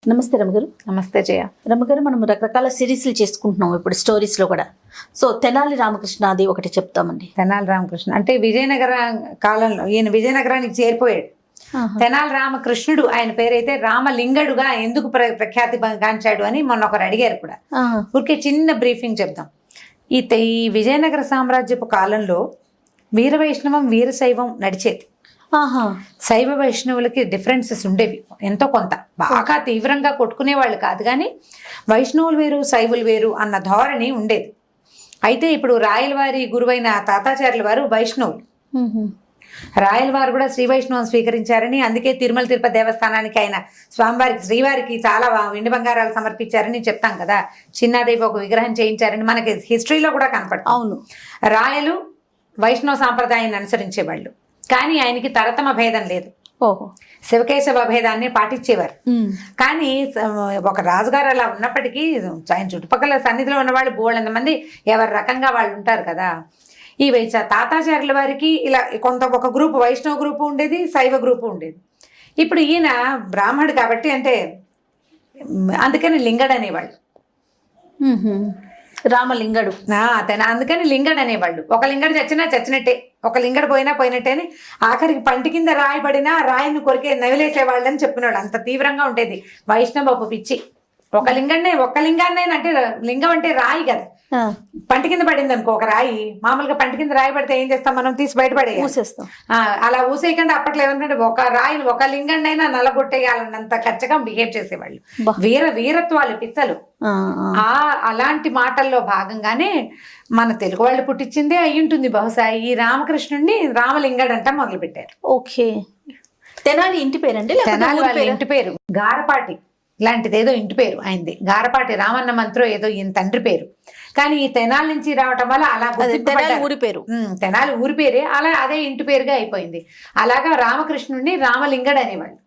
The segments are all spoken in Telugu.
నమస్తే రమగారు. నమస్తే జయ. రమగారు, మనం రకరకాల సిరీస్లు చేసుకుంటున్నాం ఇప్పుడు స్టోరీస్లో కూడా. సో తెనాలి రామకృష్ణ అది ఒకటి చెప్తామండి. తెనాలి రామకృష్ణ అంటే విజయనగర కాలంలో ఈయన విజయనగరానికి చేరిపోయాడు. తెనాలి రామకృష్ణుడు ఆయన పేరైతే రామలింగడుగా ఎందుకు ప్రఖ్యాతి గాంచాడు అని మొన్న ఒకరు అడిగారు కూడా. ఊరికే చిన్న బ్రీఫింగ్ చెప్దాం. ఈ విజయనగర సామ్రాజ్యపు కాలంలో వీర వైష్ణవం వీరశైవం నడిచేది. శైవ వైష్ణవులకి డిఫరెన్సెస్ ఉండేవి ఎంతో కొంత, బాగా తీవ్రంగా కొట్టుకునేవాళ్ళు కాదు, కానీ వైష్ణవులు వేరు శైవులు వేరు అన్న ధోరణి ఉండేది. అయితే ఇప్పుడు రాయలవారి గురువైన తాతాచార్యుల వారు వైష్ణవులు. రాయలవారు కూడా శ్రీ వైష్ణవం స్వీకరించారని, అందుకే తిరుమల తిరుపతి దేవస్థానానికి ఆయన స్వామివారికి శ్రీవారికి చాలా వెండి బంగారాలు సమర్పించారని చెప్తాం కదా. చిన్నాదేవి ఒక విగ్రహం చేయించారని మనకి హిస్టరీలో కూడా కనపడుతుంది. అవును, రాయలు వైష్ణవ సాంప్రదాయాన్ని అనుసరించేవాళ్ళు, కానీ ఆయనకి తరతమ భేదం లేదు. శివకేశవ భేదాన్ని పాటించేవారు. కానీ ఒక రాజుగారు అలా ఉన్నప్పటికీ ఆయన చుట్టుపక్కల సన్నిధిలో ఉన్నవాళ్ళు బోళ్ళంత మంది ఎవరి రకంగా వాళ్ళు ఉంటారు కదా. ఈ తాతాచార్యుల వారికి ఇలా కొంత ఒక గ్రూపు వైష్ణవ గ్రూపు ఉండేది, శైవ గ్రూపు ఉండేది. ఇప్పుడు ఈయన బ్రాహ్మడు కాబట్టి అంటే అందుకని లింగడు అనేవాళ్ళు. రామలింగడు అందుకని లింగడు అనేవాళ్ళు. ఒక లింగడు చచ్చినట్టే, ఒక లింగడు పోయినట్టే అని ఆఖరికి పంటి కింద రాయబడినా రాయిని కొరికే నవిలేసేవాళ్ళని చెప్పినాడు. అంత తీవ్రంగా ఉండేది వైష్ణవపు పిచ్చి. ఒక్క లింగాన్ని అంటే లింగం అంటే రాయి కదా, పంటి కింద పడింది అనుకో ఒక రాయి, మామూలుగా పంటి కింద రాయి పడితే ఏం చేస్తాం మనం, తీసి బయటపడే ఊసేస్తాం. అలా ఊసేయకుండా అప్పట్లో ఏమంటే ఒక రాయిని ఒక లింగాన్ని అయినా నల్లగొట్టేయాలన్నంత ఖచ్చితంగా బిహేవ్ చేసేవాళ్ళు. వీరత్వాలు పిచ్చలు. అలాంటి మాటల్లో భాగంగానే మన తెలుగు వాళ్ళు పుట్టించిందే అయ్యుంటుంది బహుశా. ఈ రామకృష్ణుడిని రామలింగడంట మొదలు పెట్టారు. ఓకే, తెనాలి ఇంటి పేరండి? తెనాలి వాళ్ళ ఇంటి పేరు గారపాటి లాంటిది ఏదో ఇంటి పేరు ఆయనది. గారపాటి రామన్న మంత్రో ఏదో ఈయన తండ్రి పేరు. కానీ ఈ తెనాలి నుంచి రావటం వల్ల అలా ఊరి పేరు, తెనాలి ఊరి పేరే అలా అదే ఇంటి పేరుగా అయిపోయింది. అలాగా రామకృష్ణుడిని రామలింగడు అనేవాళ్ళు.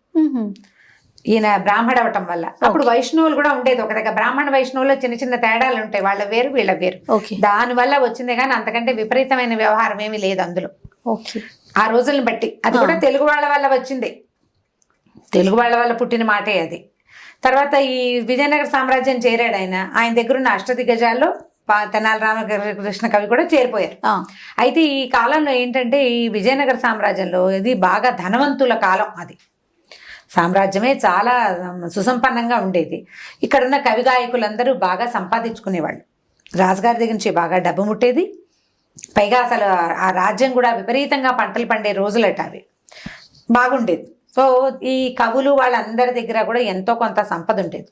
ఈయన బ్రాహ్మణ అవటం వల్ల. అప్పుడు వైష్ణవులు కూడా ఉండేది ఒక దగ్గర. బ్రాహ్మణ వైష్ణవుల్లో చిన్న చిన్న తేడాలు ఉంటాయి, వాళ్ళ వేరు వీళ్ళ వేరు. దాని వల్ల వచ్చిందే కానీ అంతకంటే విపరీతమైన వ్యవహారం ఏమీ లేదు అందులో ఆ రోజులను బట్టి. అది కూడా తెలుగు వాళ్ళ వల్ల వచ్చింది, తెలుగు వాళ్ళ వల్ల పుట్టిన మాటే అది. తర్వాత ఈ విజయనగర సామ్రాజ్యం చేరాడు ఆయన దగ్గర ఉన్న అష్టదిగ్గజాల్లో తెనాలి రామకృష్ణ కవి కూడా చేరిపోయారు. అయితే ఈ కాలంలో ఏంటంటే ఈ విజయనగర సామ్రాజ్యంలో ఇది బాగా ధనవంతుల కాలం. అది సామ్రాజ్యమే చాలా సుసంపన్నంగా ఉండేది. ఇక్కడున్న కవి గాయకులందరూ బాగా సంపాదించుకునేవాళ్ళు. రాజుగారి దగ్గర నుంచి బాగా డబ్బు ముట్టేది. పైగా అసలు ఆ రాజ్యం కూడా విపరీతంగా పంటలు పండే రోజులట అవి, బాగుండేది. సో ఈ కవులు వాళ్ళందరి దగ్గర కూడా ఎంతో కొంత సంపద ఉండేది.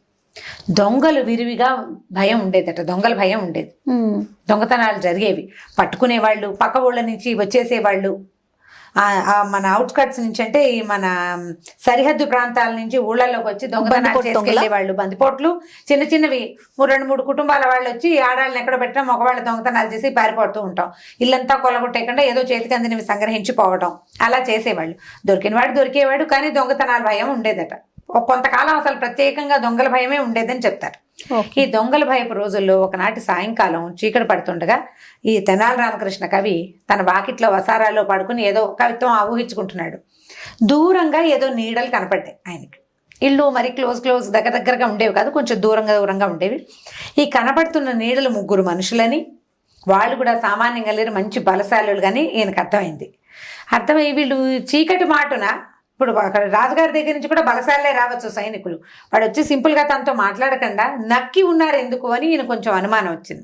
దొంగలు విరివిగా భయం ఉండేదట, దొంగల భయం ఉండేది. దొంగతనాలు జరిగేవి, పట్టుకునేవాళ్ళు, పక్క ఊళ్ళ నుంచి వచ్చేసేవాళ్ళు. మన అవుట్స్కట్స్ నుంచి అంటే మన సరిహద్దు ప్రాంతాల నుంచి ఊళ్ళలోకి వచ్చి దొంగతనాలు చేసుకెళ్లేవాళ్ళు. బందిపోట్లు చిన్న చిన్నవి 2-3 కుటుంబాల వాళ్ళు వచ్చి ఆడాళ్ళని ఎక్కడ పెట్టడం, మగవాళ్ళు దొంగతనాలు చేసి పారిపోతూ ఉంటాం. ఇల్లంతా కొలగొట్టేయకుండా ఏదో చేతికి అందినవి సంగ్రహించిపోవడం అలా చేసేవాళ్ళు. దొరికినవాడు దొరికేవాడు, కానీ దొంగతనాల భయం ఉండేదట. కొంతకాలం అసలు ప్రత్యేకంగా దొంగల భయమే ఉండేదని చెప్తారు. ఈ దొంగల భయపు రోజుల్లో ఒకనాటి సాయంకాలం చీకటి పడుతుండగా ఈ తెనాలి రామకృష్ణ కవి తన వాకిట్లో వసారాల్లో పడుకుని ఏదో కవిత్వం ఊహించుకుంటున్నాడు. దూరంగా ఏదో నీడలు కనపడ్డాయి ఆయనకి. ఇళ్ళు మరి క్లోజ్ దగ్గరగా ఉండేవి కాదు, కొంచెం దూరంగా ఉండేవి. ఈ కనపడుతున్న నీడలు 3 మనుషులని, వాళ్ళు కూడా సామాన్యంగా లేరు, మంచి బలశాలులు. కానీ ఈయనకు అర్థమై వీళ్ళు చీకటి మాటున ఇప్పుడు అక్కడ రాజుగారి దగ్గర నుంచి కూడా బలశాలే రావచ్చు సైనికులు, వాడు వచ్చి సింపుల్గా తనతో మాట్లాడకుండా నక్కి ఉన్నారు ఎందుకు అని ఈయన కొంచెం అనుమానం వచ్చింది.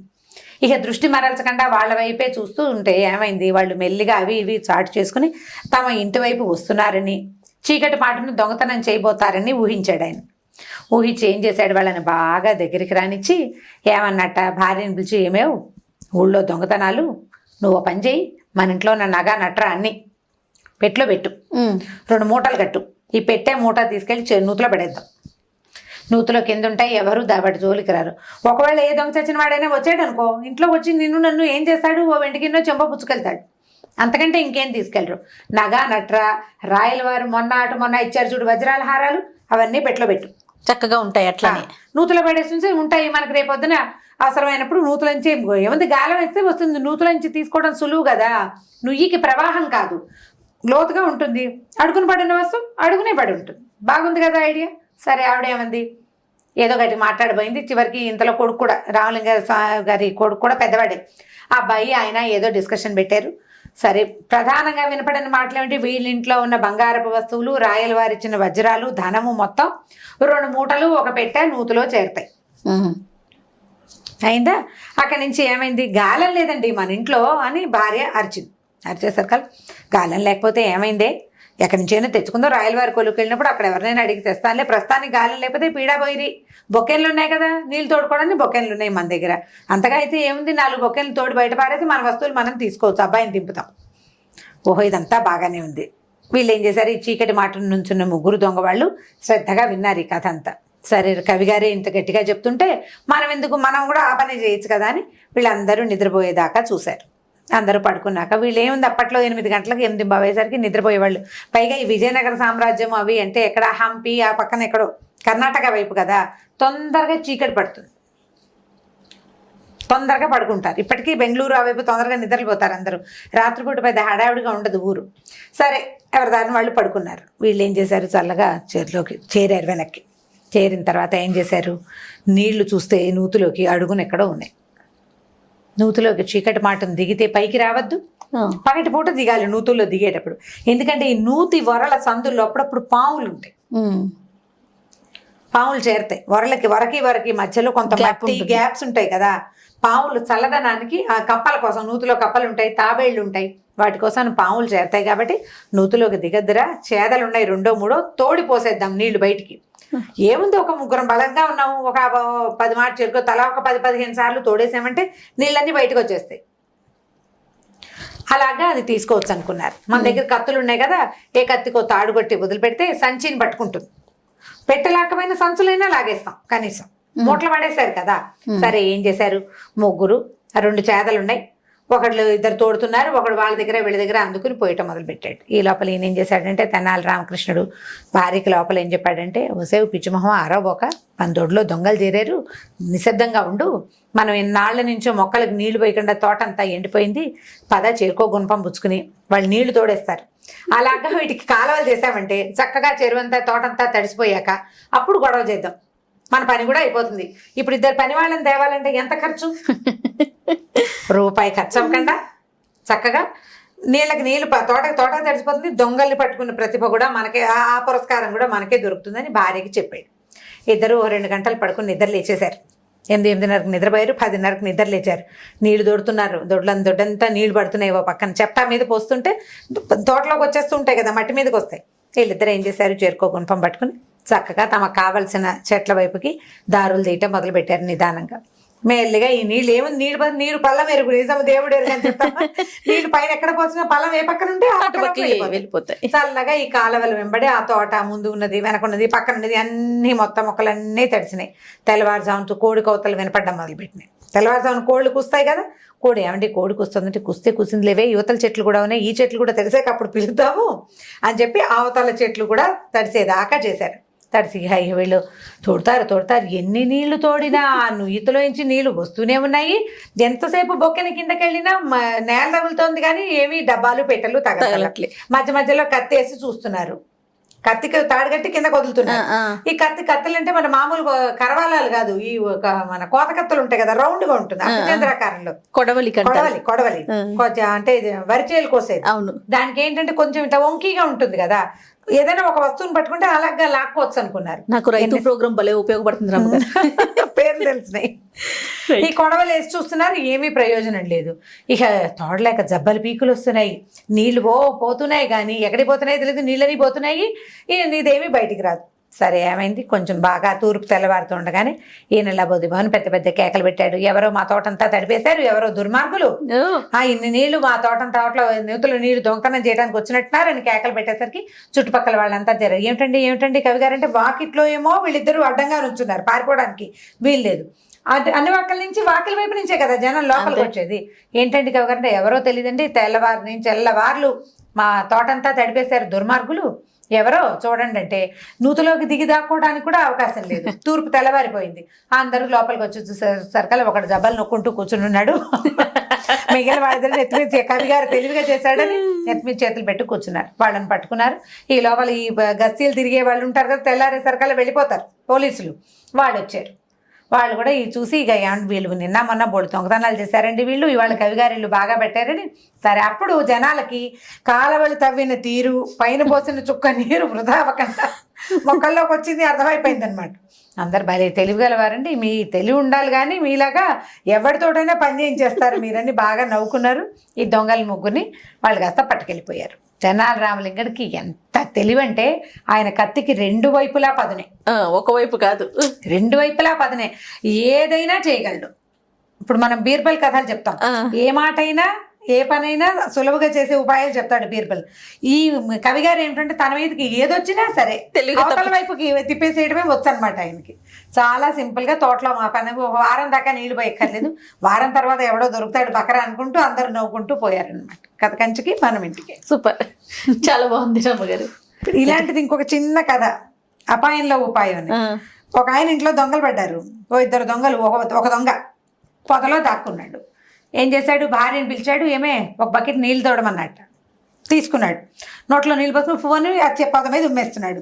ఇక దృష్టి మరల్చకుండా వాళ్ళ వైపే చూస్తూ ఉంటే ఏమైంది, వాళ్ళు మెల్లిగా అవి ఇవి చాటు చేసుకుని తమ ఇంటి వైపు వస్తున్నారని, చీకటి మాటను దొంగతనం చేయబోతారని ఊహించాడు ఆయన. ఊహించి ఏం చేశాడు, వాళ్ళని బాగా దగ్గరికి రానిచ్చి ఏమన్నట్ట భార్యని పిలిచి, ఏమేవు ఊళ్ళో దొంగతనాలు, నువ్వు పని చేయి, మన ఇంట్లో ఉన్న నగ నట్రా అన్ని పెట్టు 2 మూటలు కట్టు, ఈ పెట్టే మూట తీసుకెళ్ళి నూతులో పడేద్దాం, నూతులో కింద ఉంటాయి, ఎవరు దాబట్టి జోలికి రారు. ఒకవేళ ఏ దొంగ చచ్చిన వాడైనా వచ్చాడు అనుకో, ఇంట్లో వచ్చి నన్ను ఏం చేస్తాడు, ఓ వెంటికిన్నో చెంప పుచ్చుకెళ్తాడు, అంతకంటే ఇంకేం తీసుకెళ్ళరు. నగా నట్రా రాయల వారు మొన్న ఇచ్చారు చూడు వజ్రాల హారాలు, అవన్నీ పెట్టు చక్కగా ఉంటాయి. అట్లా నూతులో పడేసి ఉంటాయి. మనకు రేపొద్దున అవసరమైనప్పుడు నూతులంచి ఏముంది, గాలం వేస్తే వస్తుంది, నూతులంచి తీసుకోవడం సులువు కదా. నుయ్యికి ప్రవాహం కాదు, లోతుగా ఉంటుంది. అడుగున పడిన వస్తువు అడుగునే పడి ఉంటుంది. బాగుంది కదా ఐడియా. సరే ఆవిడేమంది, ఏదో గట్టి మాట్లాడబోయింది. చివరికి ఇంతలో కొడుకు కూడా రామలింగ గారి కొడుకు కూడా పెద్దవాడే. ఆ అబ్బాయి ఆయన ఏదో డిస్కషన్ పెట్టారు. సరే, ప్రధానంగా వినపడిన మాటలు ఏమిటి, వీళ్ళింట్లో ఉన్న బంగారపు వస్తువులు, రాయల వారు ఇచ్చిన వజ్రాలు, ధనము మొత్తం 2 మూటలు ఒక పెట్టె నూతిలో చేరుతాయి. అయిందా? అక్కడి నుంచి ఏమైంది, గాలం లేదండి మన ఇంట్లో అని భార్య అరిచింది. అరిచేసరికి గాలం లేకపోతే ఏమైందే, ఎక్కడి నుంచైనా తెచ్చుకుందో, రాయల వారి కొలుకు వెళ్ళినప్పుడు అక్కడ ఎవరినైనా అడిగి తెస్తానులే, ప్రస్తుతానికి గాలం లేకపోతే పీడా పోయిరి. బొక్కెన్లు ఉన్నాయి కదా, నీళ్ళు తోడుకోవడానికి బొక్కెన్లు ఉన్నాయి మన దగ్గర. అంతగా అయితే ఏముంది, 4 బొక్కెన్లు తోడు బయట పారేసి మన వస్తువులు మనం తీసుకోవచ్చు, అబ్బాయిని దింపుతాం. ఓహో, ఇదంతా బాగానే ఉంది. వీళ్ళు ఏం చేశారు, ఈ చీకటి మాట నుంచున్న 3 దొంగ వాళ్ళు శ్రద్ధగా విన్నారు ఈ కథ అంతా. సరే, కవిగారే ఇంత గట్టిగా చెప్తుంటే మనం ఎందుకు, మనం కూడా ఆ పని చేయొచ్చు కదా అని వీళ్ళందరూ నిద్రపోయేదాకా చూశారు. అందరూ పడుకున్నాక వీళ్ళు ఏముంది, అప్పట్లో 8 గంటలకు 8 అయ్యేసరికి నిద్రపోయేవాళ్ళు. పైగా ఈ విజయనగర సామ్రాజ్యం అవి అంటే ఎక్కడ, హంపి ఆ పక్కన ఎక్కడో కర్ణాటక వైపు కదా, తొందరగా చీకటి పడుతుంది, తొందరగా పడుకుంటారు. ఇప్పటికీ బెంగళూరు ఆ వైపు తొందరగా నిద్రపోతారు అందరూ. రాత్రిపూట పెద్ద హడావిడిగా ఉండదు ఊరు. సరే, ఎవరి దారిని వాళ్ళు పడుకున్నారు. వీళ్ళు ఏం చేశారు, చల్లగా చేరులోకి చేరారు. వెనక్కి చేరిన తర్వాత ఏం చేశారు, నీళ్లు చూస్తే నూతిలోకి అడుగున ఎక్కడో ఉన్నాయి. నూతిలోకి చీకటి మాటను దిగితే పైకి రావద్దు, పగటి పూట దిగాలి నూతుల్లో దిగేటప్పుడు. ఎందుకంటే ఈ నూతి వరల సందుల్లో అప్పుడప్పుడు పాములు ఉంటాయి, పాములు చేరుతాయి. వరకి మధ్యలో కొంత మట్టి గ్యాప్స్ ఉంటాయి కదా, పాములు చల్లదనానికి ఆ కప్పల కోసం, నూతిలో కప్పలు ఉంటాయి, తాబేళ్లు ఉంటాయి, వాటి కోసం పాములు చేరుతాయి. కాబట్టి నూతిలోకి దిగద్దురా, చేదలు ఉన్నాయి 2, 3 తోడిపోసేద్దాం నీళ్లు బయటికి. ఏముంది, ఒక 3 బలంగా ఉన్నాము, ఒక 10 మాట చెరుకు తలా ఒక 10-15 సార్లు తోడేసామంటే నీళ్ళన్నీ బయటకు వచ్చేస్తాయి. అలాగా అది తీసుకోవచ్చు అనుకున్నారు. మన దగ్గర కత్తులు ఉన్నాయి కదా, ఏ కత్తికో తాడు కొట్టి వదిలిపెడితే సంచిని పట్టుకుంటుంది. పెట్టలేకపోయిన సంచులైనా లాగేస్తాం, కనీసం మూటలు పడేశారు కదా. సరే, ఏం చేశారు, 3 2 చేదలు ఉన్నాయి, 2 తోడుతున్నారు, ఒకడు వాళ్ళ దగ్గర వీళ్ళ దగ్గర అందుకుని పోయటం మొదలుపెట్టాడు. ఈ లోపల ఈయన ఏం చేశాడంటే, తెనాలి రామకృష్ణుడు భార్యకి లోపల ఏం చెప్పాడంటే, ఓసేవు పిచ్చిమొహం ఆరవబోక, మన దొడ్లో దొంగలు చేరారు, నిశ్శబ్దంగా ఉండు, మనం ఇన్నాళ్ల నుంచో మొక్కలకు నీళ్లు పోయకుండా తోటంతా ఎండిపోయింది, పద చేరుకో గుణపం పుచ్చుకుని వాళ్ళు నీళ్లు తోడేస్తారు. అలాగా వీటికి కాలువలు చేసామంటే చక్కగా చెరువంతా తోటంతా తడిసిపోయాక అప్పుడు గొడవ చేద్దాం, మన పని కూడా అయిపోతుంది. ఇప్పుడు 2 పని వాళ్ళని తేవాలంటే ఎంత ఖర్చు, రూపాయి ఖర్చు అవ్వకుండా చక్కగా నీళ్ళకి నీళ్ళు, తోటకి తడిసిపోతుంది, దొంగల్ని పట్టుకున్న ప్రతిభ కూడా మనకే, ఆ పురస్కారం కూడా మనకే దొరుకుతుందని భార్యకి చెప్పాడు. 2 గంటలు పడుకుని నిద్ర లేచేశారు. 8:30కి నిద్రపోయారు, 10:30కి నిద్ర లేచారు. నీళ్లు దొడుతున్నారు, దొడ్డంతా నీళ్లు పడుతున్నాయి. ఓ పక్కన చెప్తా మీద పోస్తుంటే తోటలోకి వచ్చేస్తుంటాయి కదా, మట్టి మీదకి వస్తాయి. వీళ్ళిద్దరు ఏం చేశారు, చేరుకో గుణపం పట్టుకుని చక్కగా తమకు కావలసిన చెట్ల వైపుకి దారులు తీయటం మొదలుపెట్టారు నిదానంగా. మెల్లిగా ఈ నీళ్ళు ఏముంది, నీరు పళ్ళం ఎరుగు, నిజం దేవుడు ఎరుగని చెప్తామా, నీళ్ళు పైన ఎక్కడ పోసినా పళ్ళం ఏ పక్కన ఉంటే వెళ్ళిపోతాయి. చల్లగా ఈ కాలువలు వెంబడి ఆ తోట ముందు ఉన్నది, వెనకున్నది, పక్కన ఉన్నది అన్ని మొత్తం మొక్కలన్నీ తడిసినాయి. తెల్లవారుజాముతో కోడి కోతలు వినపడ్డం మొదలుపెట్టినాయి. తెల్లవారుజామున కోళ్ళు కూస్తాయి కదా, కోడి ఏమంటే కోడి కూస్తుందంటే, కుస్తే కూసింది లేవే, యువతల చెట్లు కూడా ఉన్నాయి, ఈ చెట్లు కూడా తడిసాక అప్పుడు పిలుద్దాము అని చెప్పి అవతల చెట్లు కూడా తడిసేదాకా చేశారు. తడిసి వీళ్ళు తోడతారు, ఎన్ని నీళ్లు తోడినా నుయ్యితలో నుంచి నీళ్లు వస్తూనే ఉన్నాయి. ఎంతసేపు బొక్కెని కిందకి వెళ్ళినా నేల తగులుతోంది కానీ ఏమి డబ్బాలు పెట్టెలు తగలట్లే. మధ్య మధ్యలో కత్తి వేసి చూస్తున్నారు, కత్తికి తాడుగట్టి కింద వదులుతున్నారు. ఈ కత్తులు అంటే మన మామూలు కరవాలాలు కాదు, ఈ మన కోత కత్తులు ఉంటాయి కదా, రౌండ్ గా ఉంటుంది, అర్థచంద్రాకారంలో కొడవలి అంటే వరిచేలు కోసేది. అవును, దానికి ఏంటంటే కొంచెం ఇట్లా వంకీగా ఉంటుంది కదా, ఏదైనా ఒక వస్తువుని పట్టుకుంటే అలాగా లాక్కోవచ్చు అనుకున్నారు. నాకు రైతు ప్రోగ్రాం భలే ఉపయోగపడుతుంది, పేర్లు తెలిసినాయి. ఈ కొడవలు వేసి చూస్తున్నారు, ఏమీ ప్రయోజనం లేదు. ఇక తోడలేక జబ్బలు పీకులు వస్తున్నాయి, నీళ్లు పోతున్నాయి కానీ ఎక్కడికి పోతున్నాయి తెలియదు, నీళ్ళని పోతున్నాయి, ఇదేమీ బయటికి రాదు. సరే, ఏమైంది, కొంచెం బాగా తూర్పు తెల్లవారుతుండగానే ఈయన లబోదిబాను పెద్ద పెద్ద కేకలు పెట్టాడు. ఎవరో మా తోటంతా తడిపేశారు, ఎవరో దుర్మార్గులు, ఇన్ని నీళ్లు మా తోటలో నూతులు నీళ్లు దొంగతనం చేయడానికి వచ్చినట్టున్నారు అని కేకలు పెట్టేసరికి చుట్టుపక్కల వాళ్ళంతా జరగదు. ఏమిటండి కవి గారు అంటే, వాకిట్లో ఏమో వీళ్ళిద్దరూ అడ్డంగా నుంచున్నారు, పారిపోవడానికి వీలు లేదు. అన్ని వాకిల నుంచి, వాకిల వైపు నుంచే కదా జనం లోపలికి వచ్చేది. ఏంటండి కవి గారు అంటే, ఎవరో తెలియదండి, తెల్లవార్లు మా తోటంతా తడిపేశారు దుర్మార్గులు, ఎవరో చూడండి అంటే, నూతులోకి దిగి దాక్కోవడానికి కూడా అవకాశం లేదు, తూర్పు తెల్లవారిపోయింది. అందరూ లోపలికి వచ్చి చూసేసరికల్లా ఒకడు జబ్బలు నొక్కుంటూ కూర్చుని ఉన్నాడు. మిగిలిన వాళ్ళిద్దరు నెత్తి మీద కవి గారు తెలివిగా చేశాడని నెత్తి మీద చేతులు పెట్టి కూర్చున్నారు. వాళ్ళని పట్టుకున్నారు. ఈ లోపల ఈ గస్తీలు తిరిగే వాళ్ళు ఉంటారు కదా, తెల్లారేసరికల్లా వెళ్ళిపోతారు పోలీసులు. వాళ్ళు వచ్చారు. వాళ్ళు కూడా ఈ చూసి ఇక ఏమంటే వీళ్ళు నిన్న మొన్న బోడు దొంగతనాలు చేశారండి వీళ్ళు, ఇవాళ కవిగారు ఇల్లు బాగా పెట్టారని. సరే, అప్పుడు జనాలకి కాలవలు తవ్విన తీరు, పైన పోసిన చుక్క నీరు వృధా అవ్వకుండా మొక్కల్లోకి వచ్చింది అర్థమైపోయింది అనమాట. అందరు భలే తెలివిగలవారండి, మీ తెలివి ఉండాలి కానీ మీలాగా ఎవరితోటైనా పని చేయించేస్తారు మీరని బాగా నవ్వుకున్నారు. ఈ దొంగల ముగ్గురిని వాళ్ళు కాస్త పట్టుకెళ్ళిపోయారు. తెనాలి రామలింగడికి ఎంత తెలివంటే ఆయన కత్తికి 2 వైపులా పదునే, ఒకవైపు కాదు 2 వైపులా పదునే, ఏదైనా చేయగలడు. ఇప్పుడు మనం బీర్బల్ కథలు చెప్తాం, ఏ మాటైనా ఏ పనైనా సులువుగా చేసే ఉపాయాలు చెప్తాడు బీర్బల్. ఈ కవిగారు ఏంటంటే తన మీదకి ఏదొచ్చినా సరే అవతల వైపుకి తిప్పేసేయడమే వచ్చు అనమాట ఆయనకి. చాలా సింపుల్ గా తోటలో మా పని వారం దాకా నీళ్లు పోయక్కర్లేదు, వారం తర్వాత ఎవడో దొరుకుతాడు బకరా అనుకుంటూ అందరు నవ్వుకుంటూ పోయారనమాట. కథ కంచికి మనం ఇంటికి. సూపర్, చాలా బాగుంది రమ్మగారు. ఇలాంటిది ఇంకొక చిన్న కథ, అపాయంలో ఉపాయం అని. ఒక ఆయన ఇంట్లో దొంగలు పడ్డారు. 2 దొంగలు, ఒక దొంగ పొదలో దాక్కున్నాడు. ఏం చేశాడు, భార్యని పిలిచాడు, ఏమే ఒక బకెట్ నీళ్ళు తోడమన్నట్ట. తీసుకున్నాడు, నోట్లో నీళ్ళు పోసుకుని ఫోన్ పొద మీద ఉమ్మేస్తున్నాడు.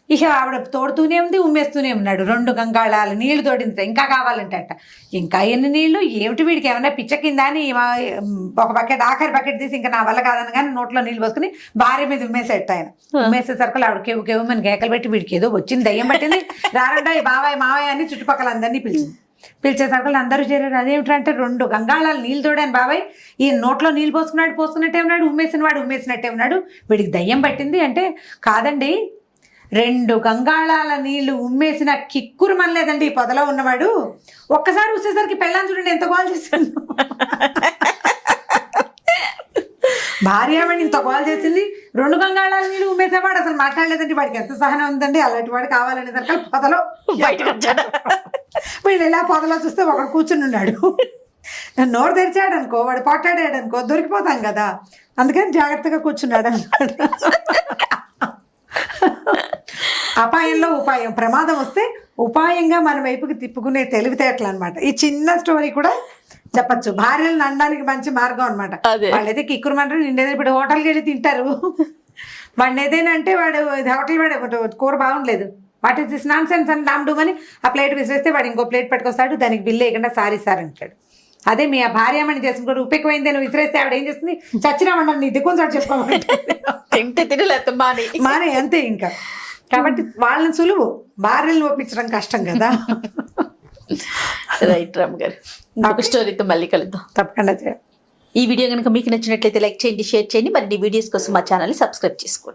ఇక ఆవిడ తోడుతూనే ఉంది, ఉమ్మేస్తూనే ఉన్నాడు. 2 గంగాళాలు నీళ్లు తోడింది. ఇంకా కావాలంటే అట్ట. ఇంకా ఎన్ని నీళ్లు ఏమిటి వీడికి, ఏమన్నా పిచ్చ కింద అని ఒక బకెట్, ఆఖరి బకెట్ తీసి ఇంకా నా వల్ల కాదని కానీ నోట్లో నీళ్ళు పోసుకుని భార్య మీద ఉమ్మేసేట ఆయన. ఉమ్మేసేసరికి ఆవిడ కేవు కేవు మన కేకలు పెట్టి వీడికి ఏదో వచ్చింది, దయ్యం పట్టింది, రారండా ఈ బాబాయ్ మావయ్య అని చుట్టుపక్కల అందరినీ పిలిచింది. పిలిచేసరికి అందరూ చేరారు. అదేమిటంటే 2 గంగాళాలు నీళ్ళు తోడాను బాబాయ్, ఈ నోట్లో నీళ్ళు పోసుకున్నట్టే ఉన్నాడు, ఉమ్మేసినట్టే ఉన్నాడు, వీడికి దయ్యం పట్టింది అంటే, కాదండి 2 గంగాళాల నీళ్లు ఉమ్మేసిన కిక్కురు మనలేదండి ఈ పొదలో ఉన్నవాడు. ఒక్కసారి వచ్చేసరికి పెళ్ళాన్ని చూడండి ఎంత గోల్ చేస్తాడు. భార్యమని ఇంత గోల్ చేసింది, 2 గంగాళాల నీళ్ళు ఉమ్మేసేవాడు అసలు మాట్లాడలేదండి. వాడికి ఎంత సహనం ఉందండి, అలాంటి వాడు కావాలనేసరికి పొదలో బయటకు వచ్చాడు. వీళ్ళు ఇలా పొదలో చూస్తే ఒకడు కూర్చుని ఉన్నాడు. నోరు తెరిచాడు అనుకో, వాడు పొట్టాడాడు అనుకో దొరికిపోతాం కదా, అందుకని జాగ్రత్తగా కూర్చున్నాడు అన్నమాట. అపాయంలో ఉపాయం, ప్రమాదం వస్తే ఉపాయంగా మన వైపుకి తిప్పుకునే తెలివితేటలు అనమాట. ఈ చిన్న స్టోరీ కూడా చెప్పచ్చు, భార్యలను అనడానికి మంచి మార్గం అనమాట. వాళ్ళైతే కిక్కురుమంటారు, నిండేది ఇప్పుడు హోటల్కి వెళ్ళి తింటారు. వాడిని ఏదైనా అంటే వాడు హోటల్ వాడు కూర బాగుండలేదు, what is this nonsense అని నామడుమని ఆ ప్లేట్ విసిరేస్తే వాడు ఇంకో ప్లేట్ పట్టుకొస్తాడు, దానికి బిల్లు వేయకుండా సారీ సార్ అంటాడు. అదే మీ ఆ భార్యమని చేసుకుంటాడు, ఉప్పెక్కువైంది అని విసిరేస్తే ఆవిడ ఏం చేస్తుంది, చచ్చినా వండాలి నీ దిక్కు సార్ చెప్పుకోవాలి మానే అంతే ఇంకా. కాబట్టి వాళ్ళని సులువు, భార్యలను ఒప్పించడం కష్టం కదా. రైట్ రామ్ గారు, ఇంకొక స్టోరీతో మళ్ళీ కలుద్దాం తప్పకుండా. ఈ వీడియో కనుక మీకు నచ్చినట్లయితే లైక్ చేయండి, షేర్ చేయండి. మరిన్ని వీడియోస్ కోసం మా ఛానల్ని సబ్స్క్రైబ్ చేసుకోండి.